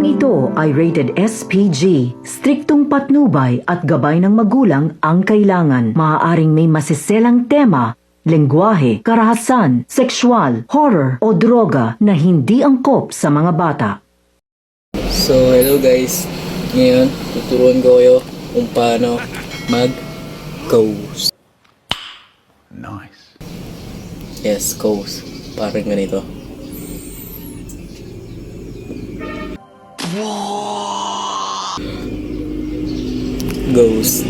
Programang ito ay rated SPG. Striktong patnubay at gabay ng magulang ang kailangan. Maaaring may masiselang tema, lengguwahe, karahasan, sexual, horror o droga na hindi angkop sa mga bata. So, hello guys. Ngayon, tuturuan ko kayo kung paano mag-ghost. Nice. Yes, ghost. Parang ganito. Ghost.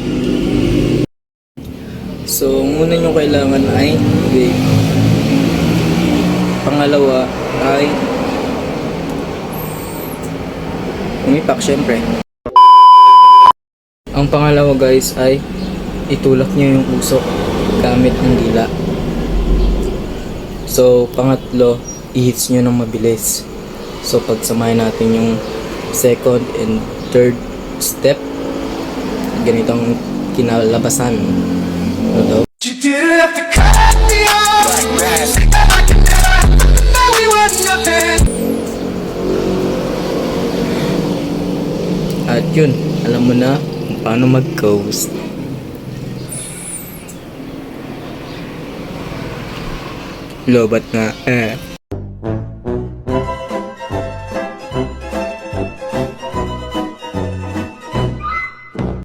So, muna nyo kailangan ay vape. Pangalawa ay umipak syempre. Ang pangalawa guys ay itulak nyo yung usok gamit ng dila. So, pangatlo, i-hits nyo ng mabilis. So, pagsamahin natin yung second and third step, ganitong kinalabasan. Ano daw? At yun, alam mo na kung paano mag-ghost. Lobat nga.